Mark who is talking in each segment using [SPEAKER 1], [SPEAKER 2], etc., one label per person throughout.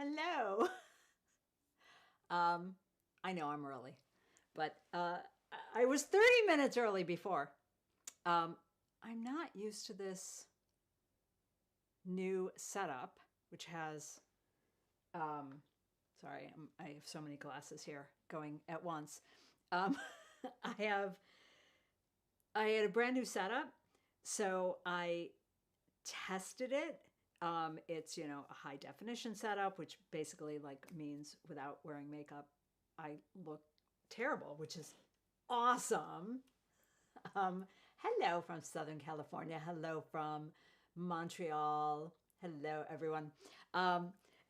[SPEAKER 1] Hello. I know I'm early, but I was 30 minutes early before. I'm not used to this new setup, which has, sorry, I have so many glasses here going at once. Um, I have, I had a brand new setup, so I tested it. It's, a high definition setup, which basically like means without wearing makeup, I look terrible, which is awesome. Hello from Southern California. Hello from Montreal. Hello, everyone.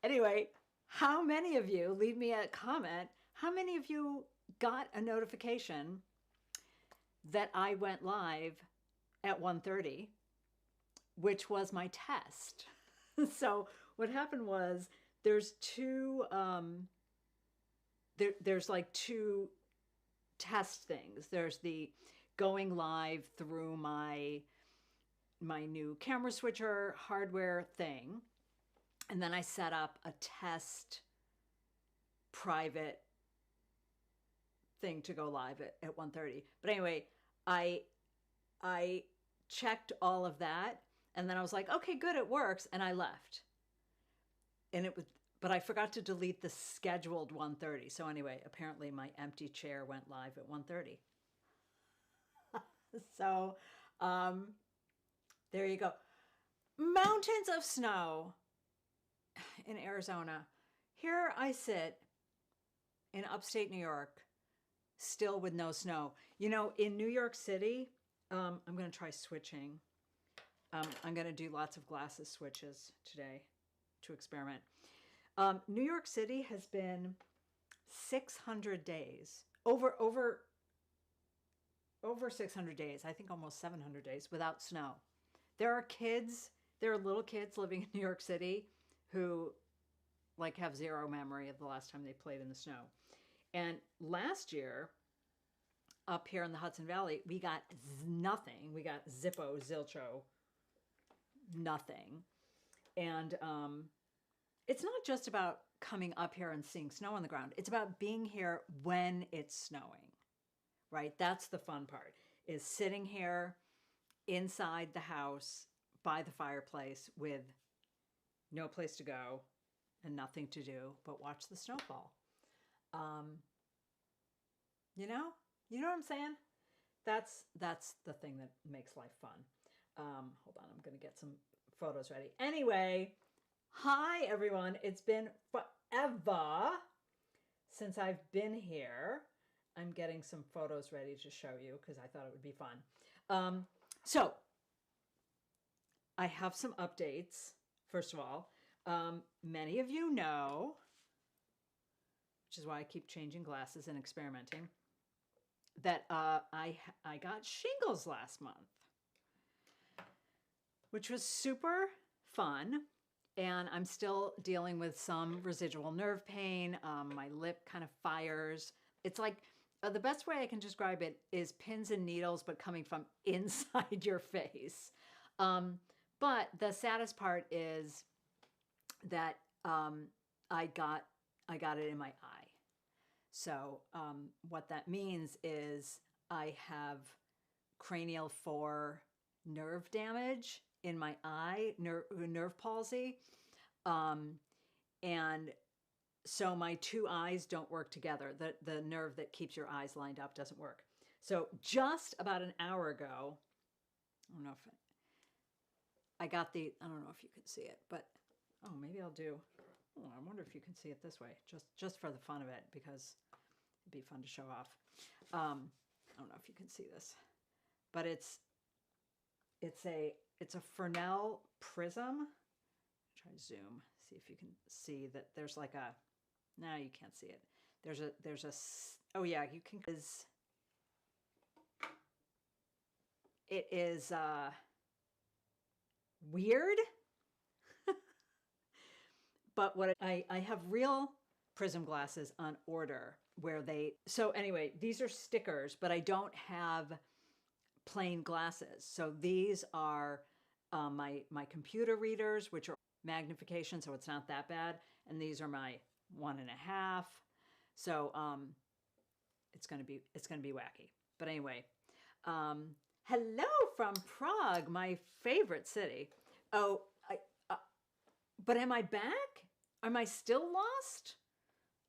[SPEAKER 1] Anyway, how many of you, leave me a comment, how many of you got a notification that I went live at 1:30, which was my test? So what happened was there's there's like two test things. There's the going live through my new camera switcher hardware thing, and then I set up a test private thing to go live at 1:30. But anyway, I checked all of that, and then I was like, okay, good, it works, and I left. And it was, but I forgot to delete the scheduled 1:30. So anyway, apparently my empty chair went live at 1:30. So there you go. Mountains of snow in Arizona. Here I sit in upstate New York, still with no snow. In New York City, I'm going to try switching. I'm going to do lots of glasses switches today to experiment. New York City has been 600 days, over 600 days, I think almost 700 days without snow. There are little kids living in New York City who like have zero memory of the last time they played in the snow. And last year, up here in the Hudson Valley, we got nothing. We got zippo, zilcho, nothing. And it's not just about coming up here and seeing snow on the ground. It's about being here when it's snowing, right? That's the fun part, is sitting here inside the house by the fireplace with no place to go and nothing to do but watch the snowfall. You know what I'm saying? That's the thing that makes life fun. Hold on, I'm going to get some photos ready. Anyway, hi everyone. It's been forever since I've been here. I'm getting some photos ready to show you because I thought it would be fun. So I have some updates. First of all, many of you know, which is why I keep changing glasses and experimenting, that I got shingles last month, which was super fun. And I'm still dealing with some residual nerve pain. My lip kind of fires. It's like, the best way I can describe it is pins and needles, but coming from inside your face. But the saddest part is that I got it in my eye. So what that means is I have cranial 4 nerve damage in my eye, nerve palsy. And so my two eyes don't work together. The nerve that keeps your eyes lined up doesn't work. So just about an hour ago, I don't know if I don't know if you can see it, but maybe I'll do. I wonder if you can see it this way, just for the fun of it, because it'd be fun to show off. I don't know if you can see this, but it's a Fresnel prism. Try to zoom, see if you can see that there's like a, no, you can't see it. There's a, oh yeah, you can, it is weird. But I have real prism glasses on order where so anyway, these are stickers, but I don't have plain glasses. So these are my computer readers, which are magnification, so it's not that bad. and these are my 1.5. So it's gonna be wacky. But anyway, hello from Prague, my favorite city. Oh, but am I back? Am I still lost?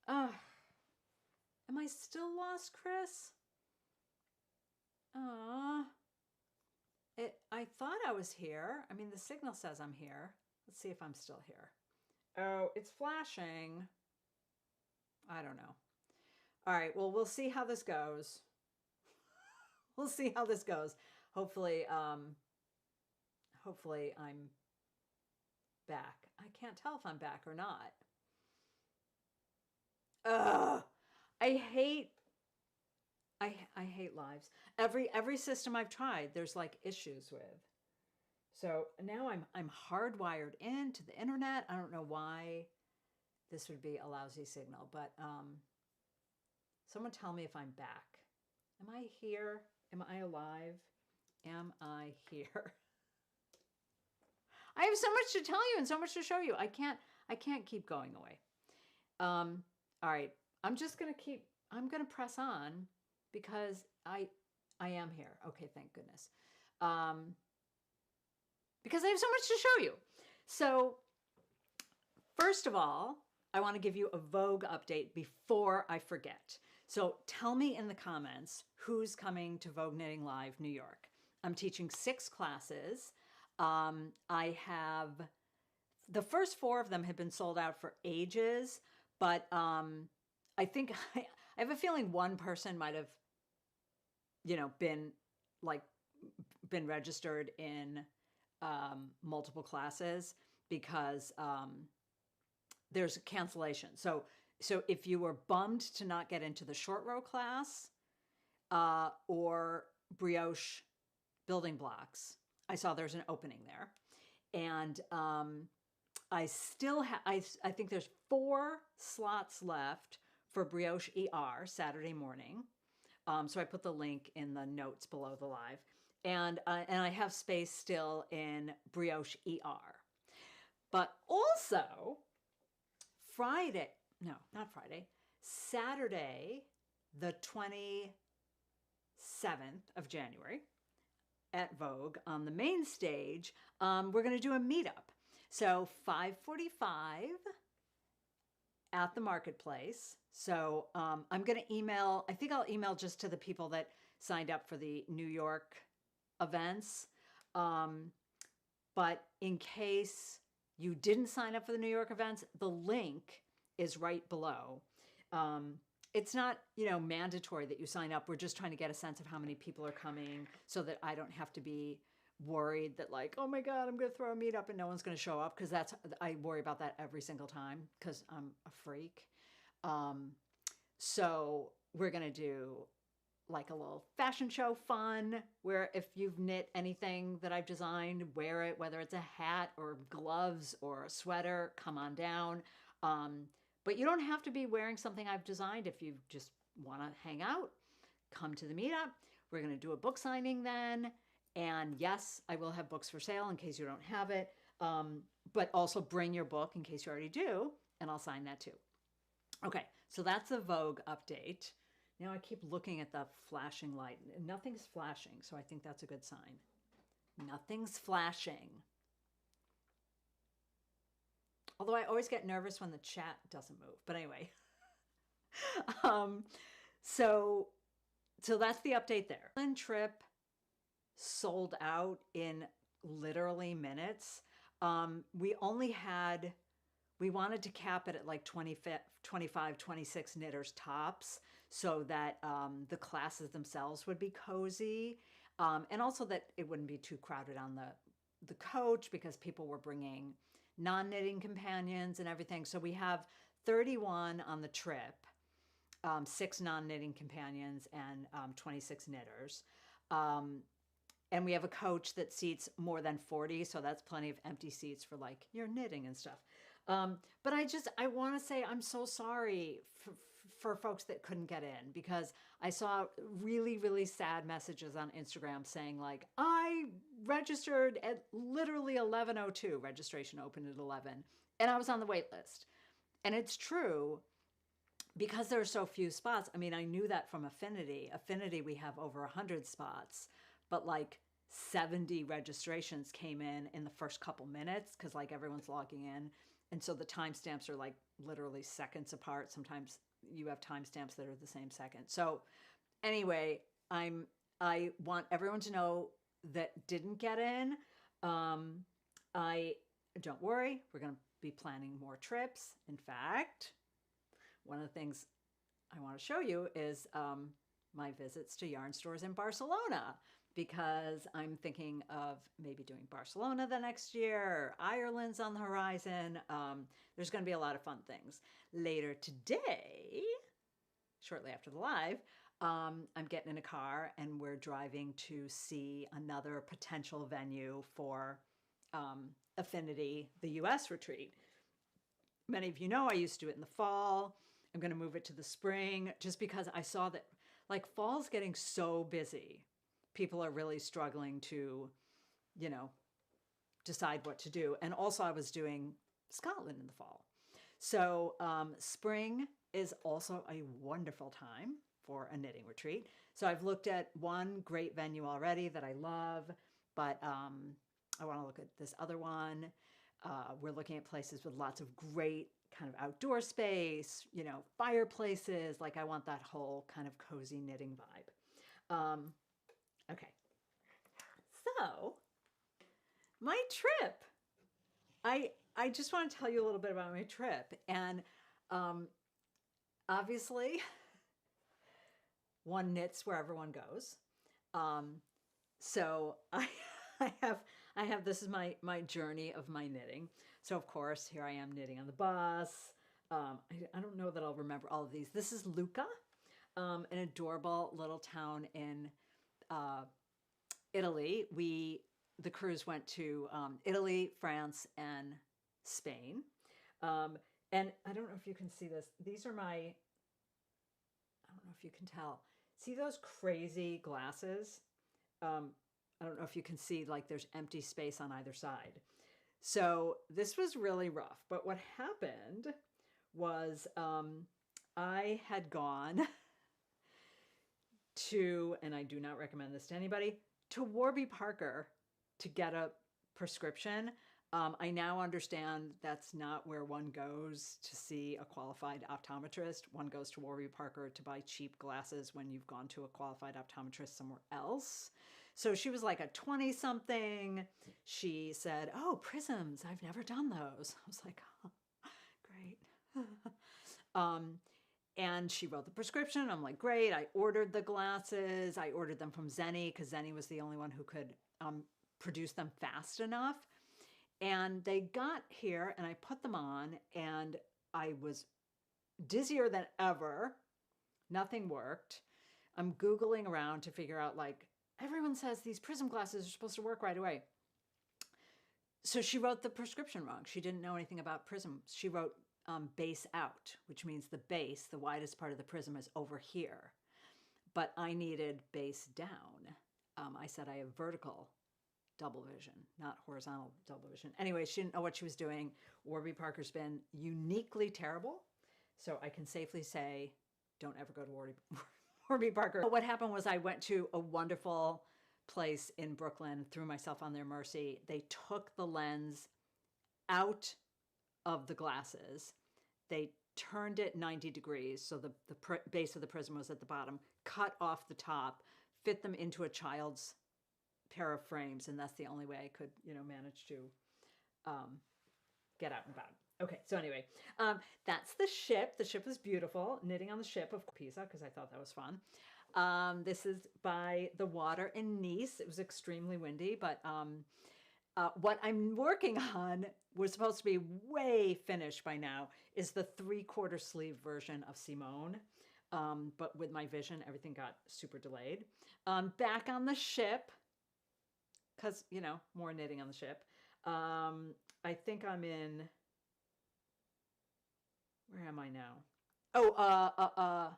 [SPEAKER 1] Am I still lost, Chris? I thought I was here. I mean, the signal says I'm here. Let's see if I'm still here. Oh, it's flashing. I don't know. All right, well, we'll see how this goes. We'll see how this goes. Hopefully, hopefully I'm back. I can't tell if I'm back or not. Ugh, I hate lives. Every system I've tried, there's like issues with. So now I'm hardwired into the internet. I don't know why this would be a lousy signal, but someone tell me if I'm back. Am I here? Am I alive? Am I here? I have so much to tell you and so much to show you. I can't keep going away. All right. I'm gonna press on because I am here. Okay, thank goodness. Because I have so much to show you. So first of all, I want to give you a Vogue update before I forget. So tell me in the comments who's coming to Vogue Knitting Live New York. I'm teaching 6 classes. I have, the first 4 of them have been sold out for ages, but I think, I have a feeling one person might have, been registered in multiple classes because there's a cancellation. So if you were bummed to not get into the short row class or brioche building blocks, I saw there's an opening there. And I still have, I think there's 4 slots left for brioche ER Saturday morning. So I put the link in the notes below the live. And I have space still in brioche ER. But also, Saturday, the 27th of January at Vogue on the main stage, we're going to do a meetup. So 5:45 at the marketplace. So I'm going to email, I think I'll email just to the people that signed up for the New York events. But in case you didn't sign up for the New York events, the link is right below. It's not, mandatory that you sign up. We're just trying to get a sense of how many people are coming so that I don't have to be worried that like, oh my God, I'm going to throw a meetup and no one's going to show up. Cause I worry about that every single time cause I'm a freak. So we're going to do like a little fashion show fun where if you've knit anything that I've designed, wear it, whether it's a hat or gloves or a sweater, come on down. But you don't have to be wearing something I've designed if you just want to hang out, come to the meetup. We're going to do a book signing then. And yes, I will have books for sale in case you don't have it. But also bring your book in case you already do, and I'll sign that too. Okay, so that's the Vogue update. Now I keep looking at the flashing light. Nothing's flashing, so I think that's a good sign. Nothing's flashing. Although I always get nervous when the chat doesn't move. But anyway. So that's the update there. Island trip sold out in literally minutes. We wanted to cap it at like 25, 26 knitters tops so that the classes themselves would be cozy. And also that it wouldn't be too crowded on the coach because people were bringing non-knitting companions and everything. So we have 31 on the trip, 6 non-knitting companions and 26 knitters. And we have a coach that seats more than 40. So that's plenty of empty seats for like your knitting and stuff. But I want to say I'm so sorry for folks that couldn't get in because I saw really, really sad messages on Instagram saying like, I registered at literally 11:02, registration opened at 11, and I was on the wait list. And it's true because there are so few spots. I mean, I knew that from Affinity. Affinity, we have over 100 spots, but like 70 registrations came in the first couple minutes because like everyone's logging in. And so the timestamps are like literally seconds apart. Sometimes you have timestamps that are the same second. So anyway, I want everyone to know that didn't get in. I don't worry, we're going to be planning more trips. In fact, one of the things I want to show you is my visits to yarn stores in Barcelona, because I'm thinking of maybe doing Barcelona the next year, or Ireland's on the horizon. There's going to be a lot of fun things. Later today, shortly after the live, I'm getting in a car and we're driving to see another potential venue for Affinity, the US retreat. Many of you know I used to do it in the fall. I'm going to move it to the spring just because I saw that like fall's getting so busy. People are really struggling to, you know, decide what to do. And also I was doing Scotland in the fall. So spring is also a wonderful time for a knitting retreat. So I've looked at one great venue already that I love, but I want to look at this other one. We're looking at places with lots of great kind of outdoor space, you know, fireplaces. Like I want that whole kind of cozy knitting vibe. Okay. So my trip, I just want to tell you a little bit about my trip. And obviously, one knits wherever one goes. So I have this is my journey of my knitting. So of course, here I am knitting on the bus. I don't know that I'll remember all of these. This is Lucca, an adorable little town in Italy. The cruise went to Italy, France, and Spain. And I don't know if you can see this. These are I don't know if you can tell. See those crazy glasses? I don't know if you can see, like there's empty space on either side. So this was really rough. But what happened was I had gone to, and I do not recommend this to anybody, to Warby Parker to get a prescription. I now understand that's not where one goes to see a qualified optometrist. One goes to Warby Parker to buy cheap glasses when you've gone to a qualified optometrist somewhere else. So she was like a 20-something. She said, "Oh, prisms. I've never done those." I was like, "Oh, great." And she wrote the prescription. I'm like, great. I ordered the glasses. I ordered them from Zenni because Zenni was the only one who could produce them fast enough. And they got here and I put them on and I was dizzier than ever. Nothing worked. I'm Googling around to figure out, like, everyone says these prism glasses are supposed to work right away. So she wrote the prescription wrong. She didn't know anything about prism. She wrote base out, which means the base, the widest part of the prism, is over here. But I needed base down. I said I have vertical double vision, not horizontal double vision. Anyway, she didn't know what she was doing. Warby Parker's been uniquely terrible. So I can safely say, don't ever go to Warby Parker. But what happened was I went to a wonderful place in Brooklyn, threw myself on their mercy. They took the lens out of the glasses. They turned it 90 degrees. So the base of the prism was at the bottom, cut off the top, fit them into a child's pair of frames, and that's the only way I could, manage to get out and about. Okay, so anyway, that's the ship. The ship is beautiful. Knitting on the ship of Pisa because I thought that was fun. This is by the water in Nice. It was extremely windy, but what I'm working on, was supposed to be way finished by now, is the 3/4 sleeve version of Simone. But with my vision, everything got super delayed. Back on the ship, because, more knitting on the ship. I think I'm in, where am I now? Oh,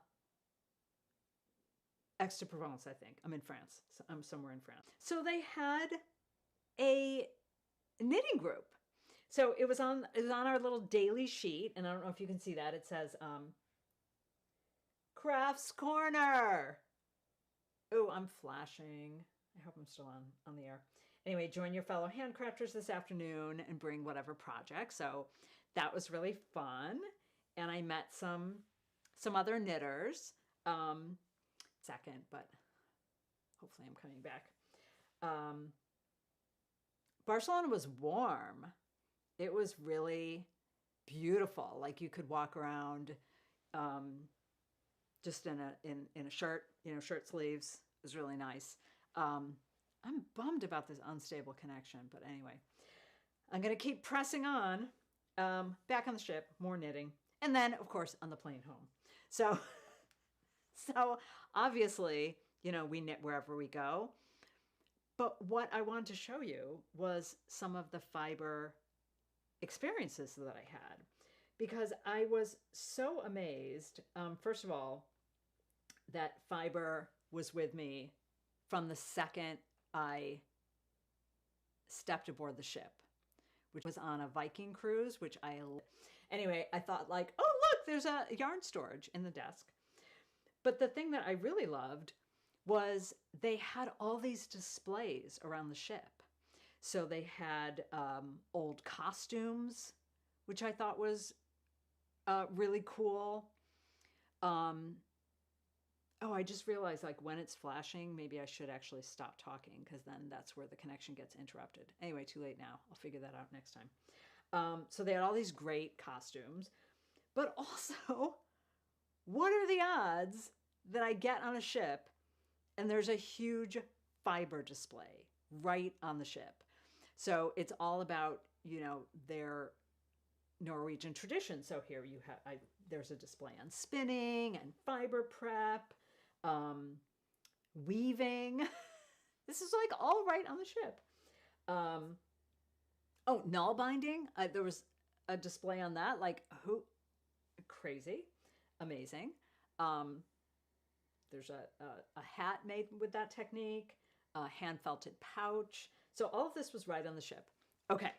[SPEAKER 1] Aix-en-Provence, I think. I'm in France. So I'm somewhere in France. So they had a knitting group. So it was on our little daily sheet, and I don't know if you can see that. It says Crafts Corner. Oh, I'm flashing. I hope I'm still on the air. Anyway, join your fellow handcrafters this afternoon and bring whatever project. So that was really fun, and I met some other knitters. Second, but hopefully I'm coming back. Um, Barcelona was warm. It was really beautiful. Like you could walk around um, just in a shirt, shirt sleeves. It was really nice. Um, I'm bummed about this unstable connection, but anyway, I'm gonna keep pressing on. Back on the ship, more knitting, and then of course on the plane home. So, so obviously, we knit wherever we go. But what I wanted to show you was some of the fiber experiences that I had because I was so amazed, first of all, that fiber was with me from the second I stepped aboard the ship, which was on a Viking cruise, anyway, I thought like, oh, look, there's a yarn storage in the desk. But the thing that I really loved was they had all these displays around the ship. So they had old costumes, which I thought was really cool. Oh, I just realized like when it's flashing, maybe I should actually stop talking because then that's where the connection gets interrupted. Anyway, too late now. I'll figure that out next time. So they had all these great costumes, but also, what are the odds that I get on a ship and there's a huge fiber display right on the ship? So it's all about, their Norwegian tradition. So here there's a display on spinning and fiber prep, weaving. This is like all right on the ship. Oh, null binding. There was a display on that. Like who? Crazy, amazing. There's a hat made with that technique, a hand felted pouch. So all of this was right on the ship. Okay.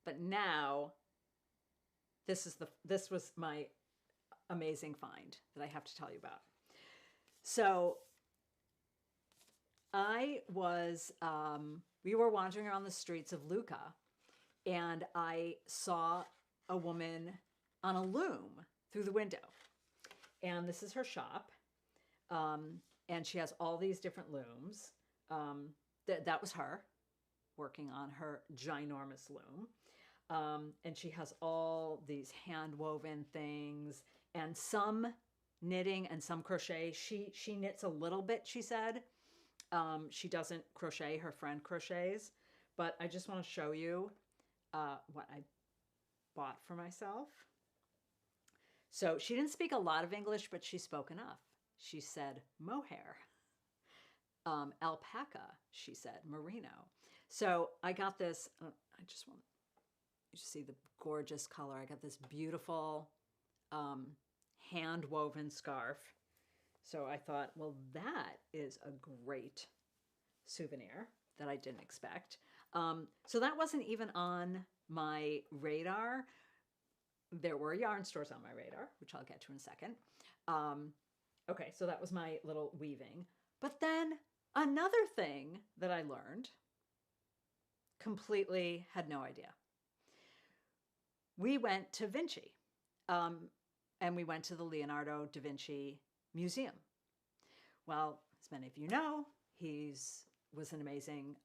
[SPEAKER 1] But now this was my amazing find that I have to tell you about. So we were wandering around the streets of Lucca, and I saw a woman on a loom through the window. And this is her shop. And she has all these different looms. That was her working on her ginormous loom. And she has all these hand woven things and some knitting and some crochet. She knits a little bit, she said. She doesn't crochet, her friend crochets. But I just want to show you what I bought for myself. So she didn't speak a lot of English, but she spoke enough. She said mohair. Alpaca, she said, merino. So I got this, I just want you to see the gorgeous color. I got this beautiful hand-woven scarf. So I thought, well, that is a great souvenir that I didn't expect. So that wasn't even on my radar. There were yarn stores on my radar, which I'll get to in a second. Okay, so that was my little weaving. But then another thing that I learned, completely had no idea. We went to Vinci, and we went to the Leonardo da Vinci Museum. Well, as many of you know, was an amazing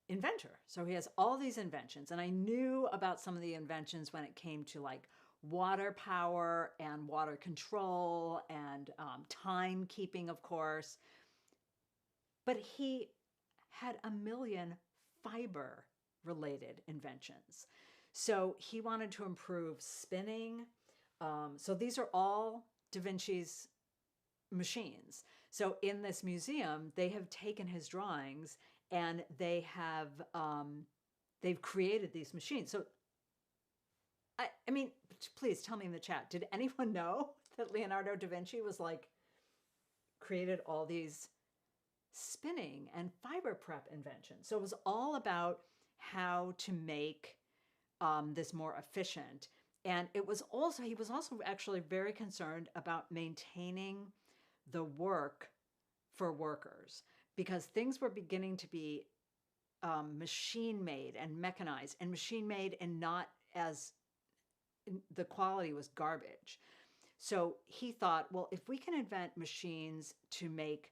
[SPEAKER 1] inventor. So he has all these inventions, and I knew about some of the inventions when it came to like water power and water control and timekeeping, of course. But he had a million fiber related inventions. So he wanted to improve spinning. So these are all Da Vinci's machines. So in this museum, they have taken his drawings and they've created these machines. So I mean, please tell me in the chat, did anyone know that Leonardo da Vinci was like created all these spinning and fiber prep inventions. So it was all about how to make this more efficient. And he was also actually very concerned about maintaining the work for workers because things were beginning to be machine made and mechanized and machine made and not as the quality was garbage. So he thought, well, if we can invent machines to make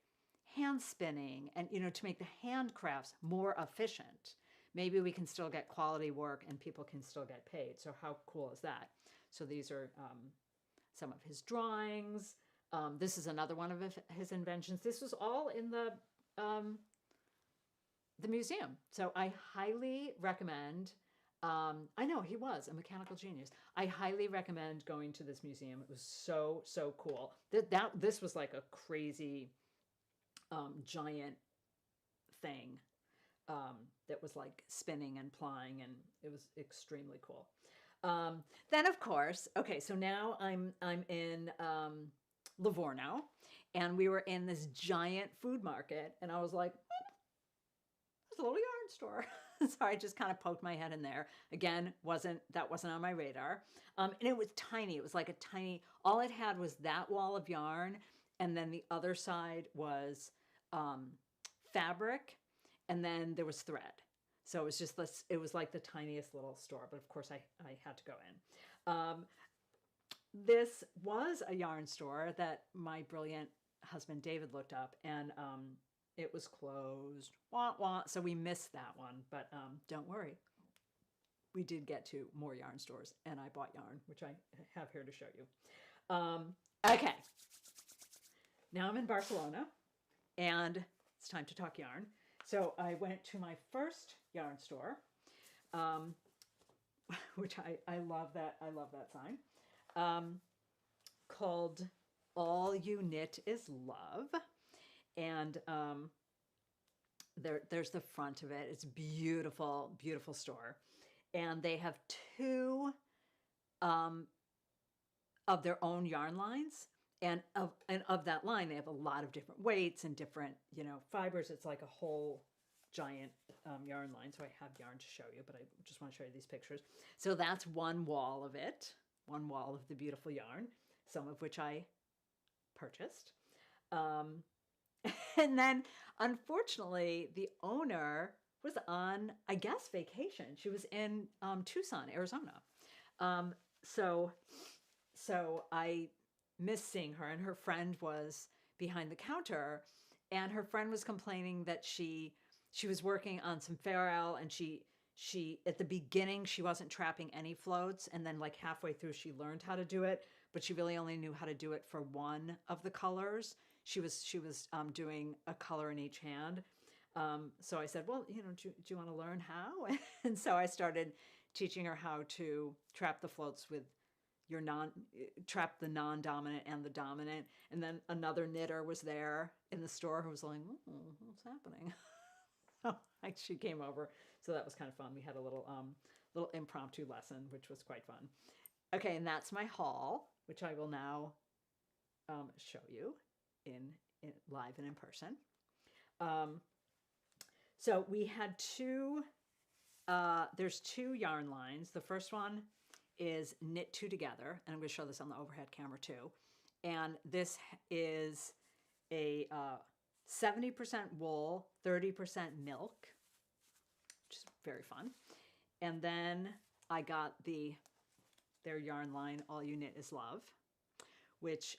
[SPEAKER 1] hand spinning and, to make the handcrafts more efficient, maybe we can still get quality work and people can still get paid. So how cool is that? So these are some of his drawings. This is another one of his inventions. This was all in the museum. So I highly recommend. I know he was a mechanical genius. I highly recommend going to this museum. It was so cool. This was like a crazy giant thing that was like spinning and plying, and it was extremely cool. Then of course, okay, so now I'm in Livorno, and we were in this giant food market, and I was like, there's a little yarn store. So I just kind of poked my head in there. Again, that wasn't on my radar. And it was tiny. It was like a tiny, all it had was that wall of yarn. And then the other side was fabric. And then there was thread. So it was just this, it was like the tiniest little store. But of course I had to go in. This was a yarn store that my brilliant husband David looked up, and it was closed. Wah, wah. So we missed that one, but don't worry. We did get to more yarn stores, and I bought yarn, which I have here to show you. Okay. Now I'm in Barcelona, and it's time to talk yarn. So I went to my first yarn store, which I love that. I love that sign, called All You Knit Is Love. And there's the front of it. It's beautiful, beautiful store. And they have two of their own yarn lines. And of that line, they have a lot of different weights and different, fibers. It's like a whole giant yarn line. So I have yarn to show you, but I just want to show you these pictures. So that's one wall of it, one wall of the beautiful yarn, some of which I purchased. And then, unfortunately, the owner was on, I guess, vacation. She was in Tucson, Arizona. So I missed seeing her, and her friend was behind the counter, and her friend was complaining that she was working on some Farrell, and she at the beginning she wasn't trapping any floats, and then like halfway through she learned how to do it, but she really only knew how to do it for one of the colors. She was doing a color in each hand. So I said, well, do you want to learn how? And so I started teaching her how to trap the floats with trap the non-dominant and the dominant. And then another knitter was there in the store who was like, what's happening? So she came over. So that was kind of fun. We had a little impromptu lesson, which was quite fun. Okay, and that's my haul, which I will now show you in live and in person. So we had there's two yarn lines. The first one is Knit Two Together, and I'm going to show this on the overhead camera too. And this is a 70% wool, 30% milk, which is very fun. And then I got their yarn line, All You Knit Is Love, which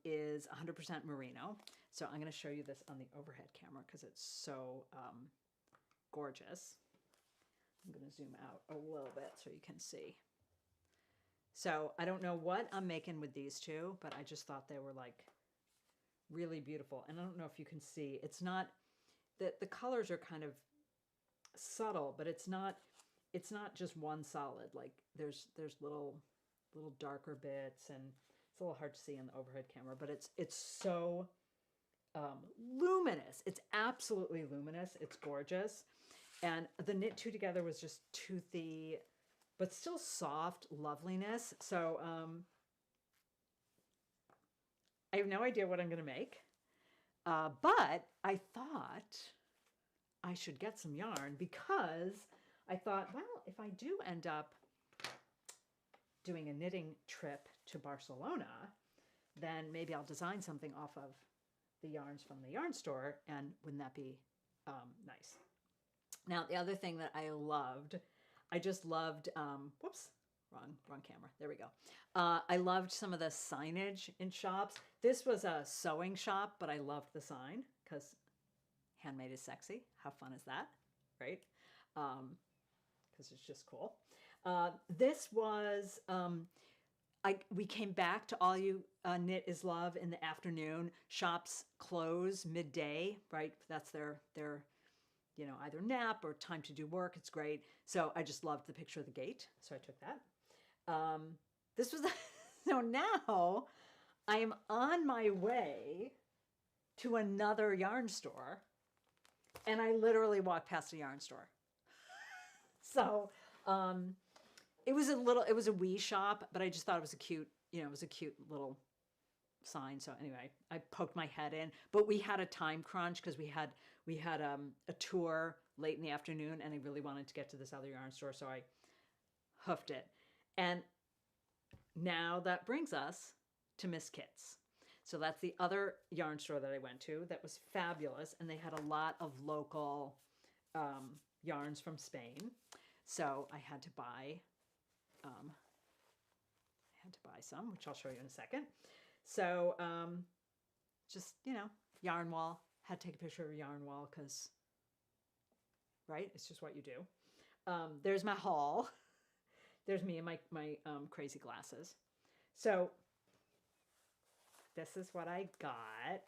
[SPEAKER 1] is 100% merino. So I'm going to show you this on the overhead camera because it's so gorgeous. I'm going to zoom out a little bit so you can see. So I don't know what I'm making with these two, but I just thought they were like really beautiful. And I don't know if you can see, it's not, the colors are kind of subtle, but it's not just one solid. Like there's little darker bits, and it's a little hard to see in the overhead camera, but it's so luminous. It's absolutely luminous. It's gorgeous. And the Knit Two Together was just toothy, but still soft loveliness. So I have no idea what I'm going to make. But I thought I should get some yarn because I thought, well, if I do end up doing a knitting trip to Barcelona, then maybe I'll design something off of the yarns from the yarn store, and wouldn't that be nice? Now, the other thing that I just loved, whoops, wrong camera. There we go. I loved some of the signage in shops. This was a sewing shop, but I loved the sign because handmade is sexy. How fun is that, right? Because it's just cool. This was, we came back to All You Knit Is Love in the afternoon. Shops close midday, right? That's their either nap or time to do work. It's great. So I just loved the picture of the gate. So I took that. This was, so now I am on my way to another yarn store, and I literally walked past a yarn store. So, it was a wee shop, but I just thought it was a cute, it was a cute little sign. So anyway, I poked my head in, but we had a time crunch because we had a tour late in the afternoon, and I really wanted to get to this other yarn store, so I hoofed it. And now that brings us to Miss Kit's. So that's the other yarn store that I went to that was fabulous, and they had a lot of local yarns from Spain. So I had to buy some, which I'll show you in a second. So just, yarn wall. Had to take a picture of a yarn wall because, right, it's just what you do. There's my haul. There's me and my crazy glasses. So this is what I got.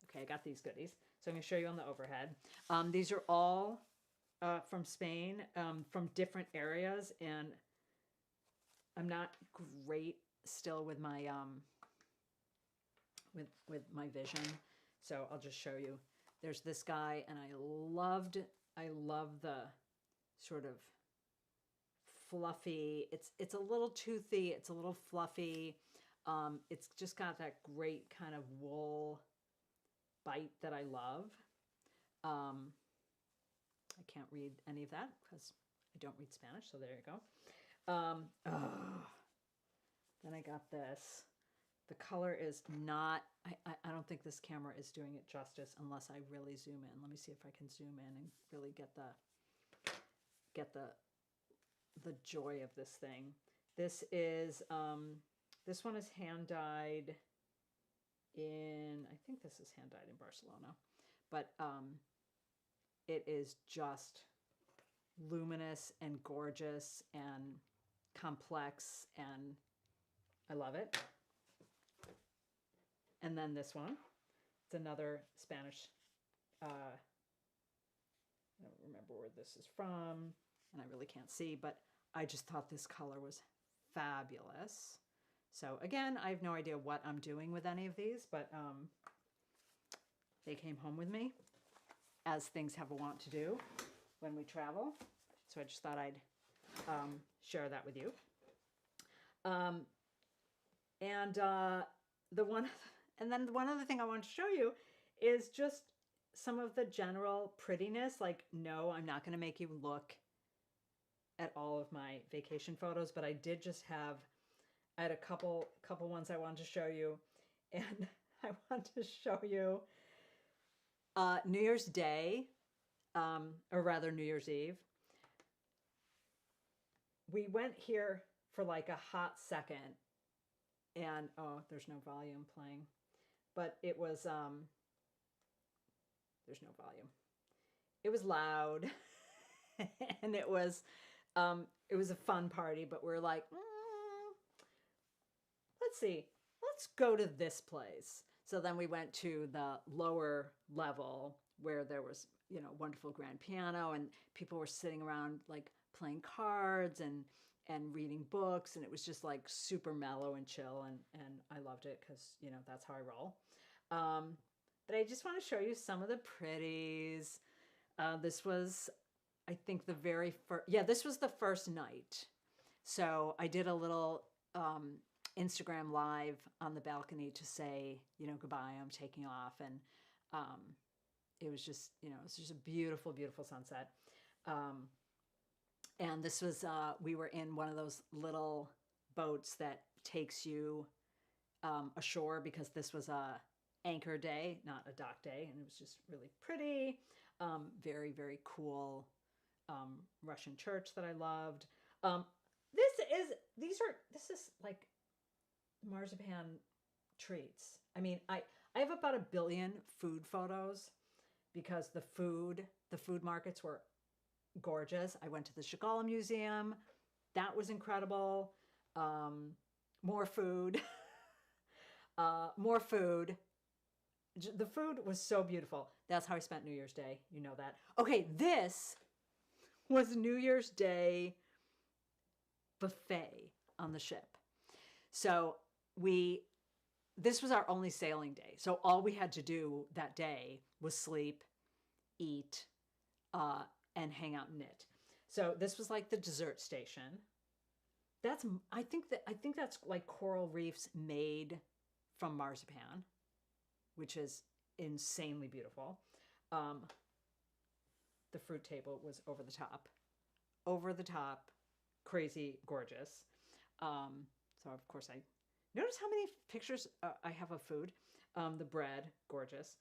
[SPEAKER 1] Okay, I got these goodies. So I'm going to show you on the overhead. These are all from Spain, from different areas, and I'm not great still with my with my vision, so I'll just show you. There's this guy, and I love the sort of fluffy. It's a little toothy. It's a little fluffy. It's just got that great kind of wool bite that I love. I can't read any of that because I don't read Spanish, so there you go. Then I got this. The color is not, I don't think this camera is doing it justice unless I really zoom in. Let me see if I can zoom in and really get the joy of this thing. This is, this one is hand dyed in, I think this is hand dyed in Barcelona, but it is just luminous and gorgeous and complex, and I love it. And then this one, it's another Spanish, I don't remember where this is from, and I really can't see, but I just thought this color was fabulous. So again, I have no idea what I'm doing with any of these, but they came home with me, as things have a want to do when we travel. So I just thought I'd share that with you. And then one other thing I want to show you is just some of the general prettiness. Like, no, I'm not going to make you look at all of my vacation photos, but I did just have, I had a couple ones I wanted to show you, and I want to show you New Year's Day, or rather New Year's Eve. We went here for like a hot second, and oh, there's no volume playing, but it was, there's no volume. It was loud, and it was a fun party, but we're like, let's see, let's go to this place. So then we went to the lower level where there was, wonderful grand piano, and people were sitting around like playing cards and reading books, and it was just like super mellow and chill, and I loved it because, that's how I roll. But I just want to show you some of the pretties. This was, I think, the very first, this was the first night. So I did a little Instagram live on the balcony to say, goodbye, I'm taking off. And um, it was just, it was just a beautiful, beautiful sunset. Um, and this was, we were in one of those little boats that takes you ashore, because this was a anchor day, not a dock day. And it was just really pretty. Very, very cool Russian church that I loved. Um, this is like marzipan treats. I mean, I have about 1 billion food photos, because the food markets were gorgeous. I went to the Chagall Museum. That was incredible. Um, more food. More food. The food was so beautiful. That's how I spent New Year's Day. You know that. Okay, this was New Year's Day buffet on the ship. So this was our only sailing day. So all we had to do that day was sleep, eat, and hang out and knit. So this was like the dessert station. I think that's like coral reefs made from marzipan, which is insanely beautiful. Um, the fruit table was over the top, crazy gorgeous. So of course I notice how many pictures I have of food. The bread, gorgeous.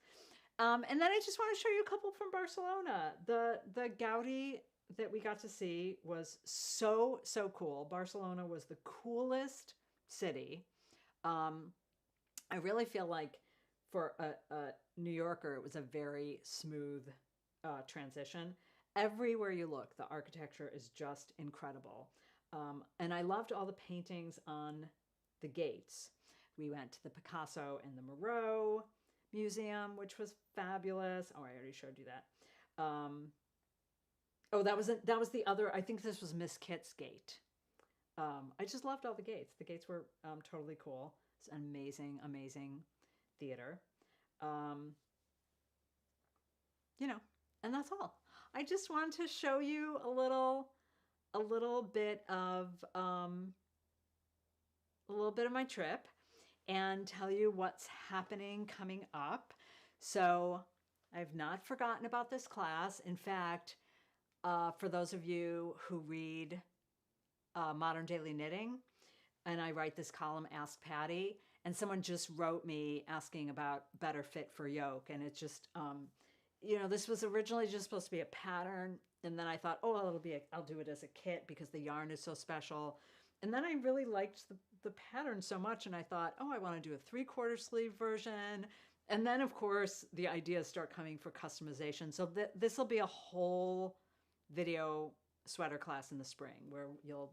[SPEAKER 1] And then I just want to show you a couple from Barcelona. The Gaudi that we got to see was so, so cool. Barcelona was the coolest city. I really feel like for a New Yorker, it was a very smooth transition. Everywhere you look, the architecture is just incredible. And I loved all the paintings on the gates. We went to the Picasso and the Moreau Museum, which was fabulous. Oh, I already showed you that. Oh, that was the other. I think this was Miss Kit's gate. I just loved all the gates. The gates were totally cool. It's an amazing, amazing theater. Um, and that's all. I just wanted to show you a little bit of my trip, and tell you what's happening coming up. So I've not forgotten about this class. In fact, for those of you who read Modern Daily Knitting, and I write this column, Ask Patty, and someone just wrote me asking about better fit for yoke. And it's just, this was originally just supposed to be a pattern. And then I thought, oh, I'll do it as a kit because the yarn is so special. And then I really liked the pattern so much. And I thought, oh, I want to do a 3/4 sleeve version. And then, of course, the ideas start coming for customization. So this will be a whole video sweater class in the spring, where you'll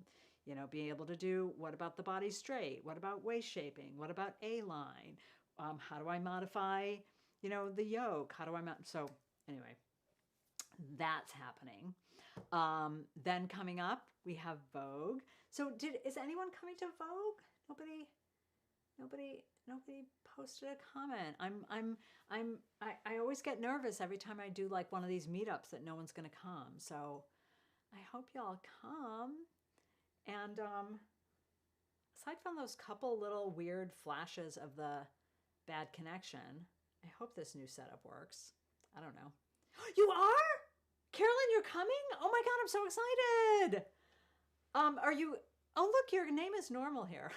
[SPEAKER 1] be able to do, what about the body straight? What about waist shaping? What about A-line? How do I modify, the yoke? How do I so anyway, that's happening. Then coming up, we have Vogue. So is anyone coming to Vogue? Nobody posted a comment. I always get nervous every time I do like one of these meetups that no one's going to come. So I hope y'all come. And aside from those couple little weird flashes of the bad connection, I hope this new setup works. I don't know. You are? Carolyn, you're coming? Oh my God, I'm so excited. Are you? Oh, look, your name is normal here.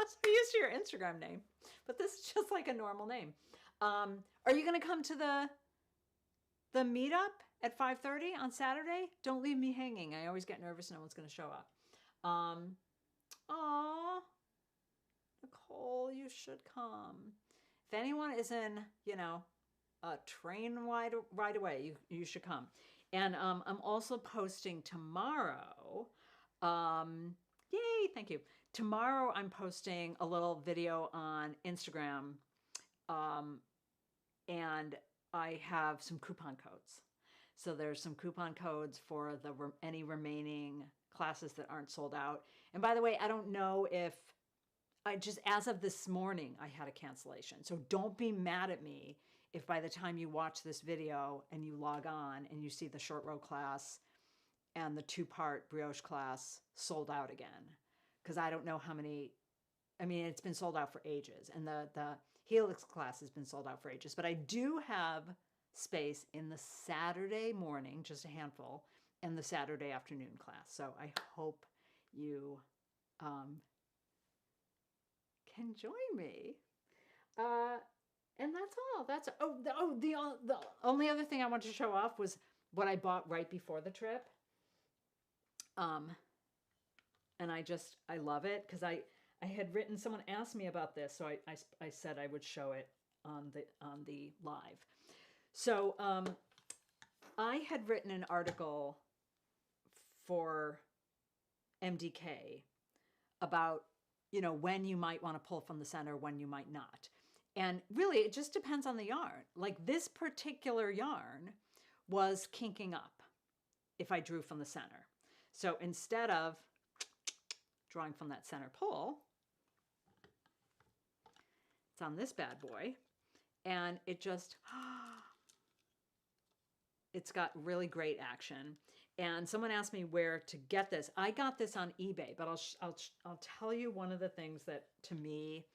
[SPEAKER 1] I'm so used to your Instagram name, but this is just like a normal name. Are you going to come to the meetup at 5:30 on Saturday? Don't leave me hanging. I always get nervous no one's going to show up. Aw, Nicole, you should come. If anyone is in, a train ride away, you should come. And I'm also posting tomorrow. Yay, thank you. Tomorrow I'm posting a little video on Instagram, and I have some coupon codes. So there's some coupon codes for any remaining classes that aren't sold out. And by the way, I don't know if as of this morning, I had a cancellation. So don't be mad at me if by the time you watch this video and you log on and you see the short row class and the 2-part brioche class sold out again. Because I don't know how many I mean, it's been sold out for ages, and the Helix class has been sold out for ages. But I do have space in the Saturday morning, just a handful, and the Saturday afternoon class. So I hope you can join me. And that's all. That's the only other thing I wanted to show off was what I bought right before the trip. And I love it because I had written, someone asked me about this, so I said I would show it on the live. So I had written an article for MDK about, you know, when you might want to pull from the center, when you might not. And really, it just depends on the yarn. Like this particular yarn was kinking up if I drew from the center. So instead of drawing from that center pull, it's on this bad boy. And it just, it's got really great action. And someone asked me where to get this. I got this on eBay, but I'll tell you one of the things that to me,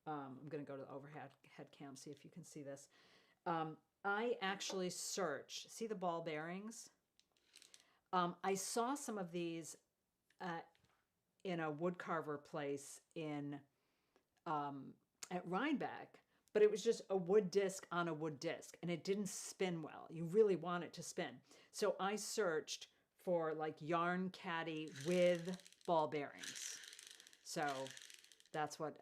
[SPEAKER 1] I'm going to go to the overhead cam, see if you can see this. I actually searched, see the ball bearings? I saw some of these in a woodcarver place in at Rhinebeck, but it was just a wood disc on a wood disc, and it didn't spin well. You really want it to spin. So I searched for like yarn caddy with ball bearings. So that's what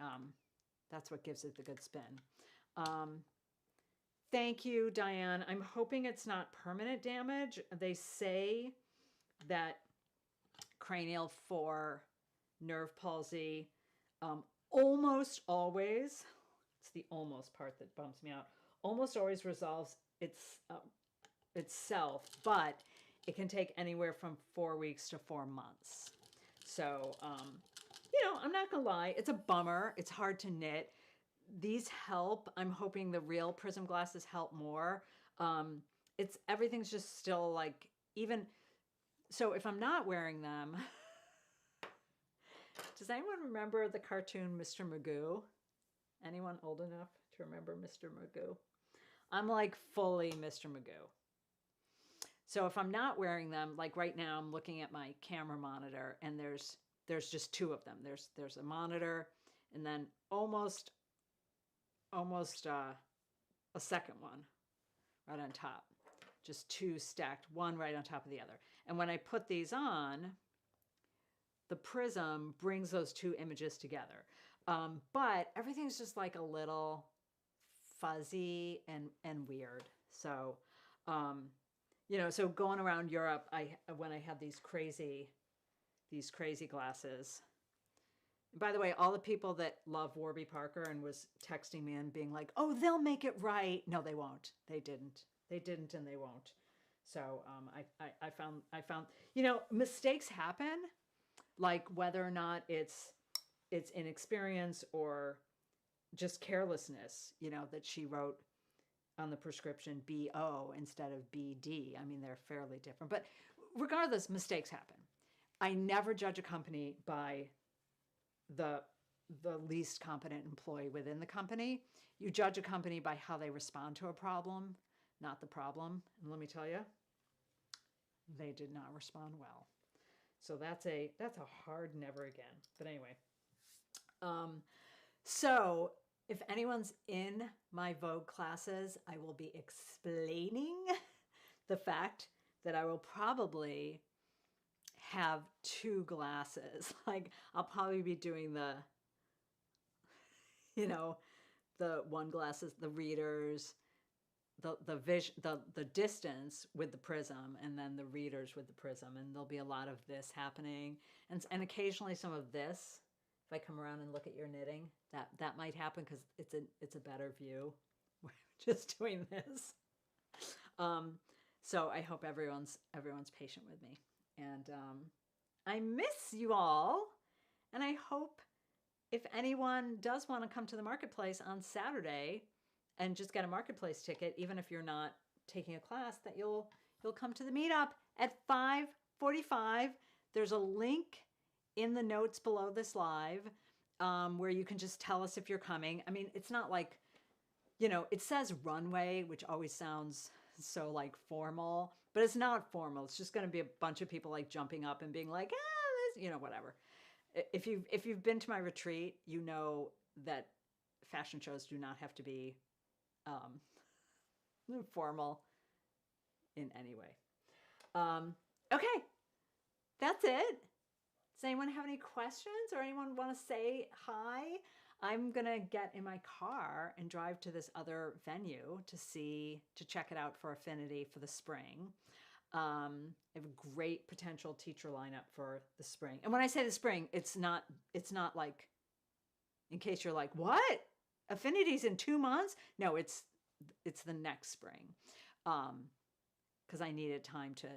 [SPEAKER 1] gives it the good spin. Thank you, Diane. I'm hoping it's not permanent damage. They say that cranial for nerve palsy almost always, it's the almost part that bumps me out, almost always resolves itself, but it can take anywhere from 4 weeks to 4 months. So, you know, I'm not gonna lie, it's a bummer. It's hard to knit. These help. I'm hoping the real prism glasses help more. Everything's just still like, even, so if I'm not wearing them, does anyone remember the cartoon Mr. Magoo? Anyone old enough to remember Mr. Magoo? I'm like fully Mr. Magoo. So if I'm not wearing them, like right now I'm looking at my camera monitor and there's just 2 of them. There's a monitor and then almost a second one right on top. Just 2 stacked, one right on top of the other. And when I put these on, the prism brings those 2 images together. But everything's just like a little fuzzy and weird. So, you know, so going around Europe, when I had these crazy glasses. By the way, all the people that love Warby Parker and was texting me and being like, "Oh, they'll make it right." No, they won't. They didn't. They didn't, and they won't. So I found, you know, mistakes happen, like whether or not it's inexperience or just carelessness. You know, that she wrote on the prescription BO instead of BD. I mean, they're fairly different, but regardless, mistakes happen. I never judge a company by the least competent employee within the company. You judge a company by how they respond to a problem, not the problem. And let me tell you, they did not respond well. So that's a hard never again. But anyway, so if anyone's in my Vogue classes, I will be explaining the fact that I will probably have 2 glasses. Like I'll probably be doing the, you know, the one glasses, the readers, the distance with the prism, and then the readers with the prism. And there'll be a lot of this happening, and occasionally some of this. If I come around and look at your knitting, that might happen because it's a better view. We're just doing this. So I hope everyone's patient with me. And I miss you all. And I hope if anyone does want to come to the marketplace on Saturday and just get a marketplace ticket, even if you're not taking a class, that you'll come to the meetup at 5:45. There's a link in the notes below this live. where you can just tell us if you're coming. I mean, it's not like, you know, it says runway, which always sounds so like formal, but it's not formal. It's just going to be a bunch of people like jumping up and being like, ah, this, you know, whatever. If you've been to my retreat, you know that fashion shows do not have to be um, formal in any way. Okay, that's it. Does anyone have any questions or anyone want to say hi? I'm going to get in my car and drive to this other venue to check it out for Affinity for the spring. I have a great potential teacher lineup for the spring. And when I say the spring, it's not like, in case you're like, what? Affinity's in 2 months? No, it's the next spring. Because I needed time to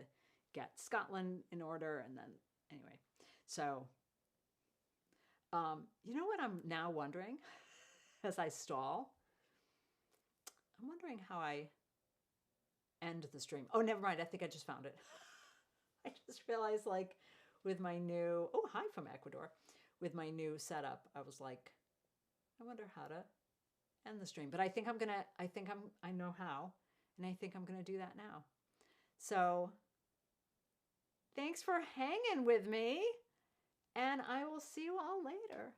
[SPEAKER 1] get Scotland in order, and then anyway. So, you know what I'm now wondering as I stall? I'm wondering how I end the stream. Oh, never mind. I think I just found it. I just realized, like, with my new, oh, hi from Ecuador. With my new setup, I was like, I wonder how to end the stream. But I know how, and I think I'm gonna do that now. So thanks for hanging with me, and I will see you all later.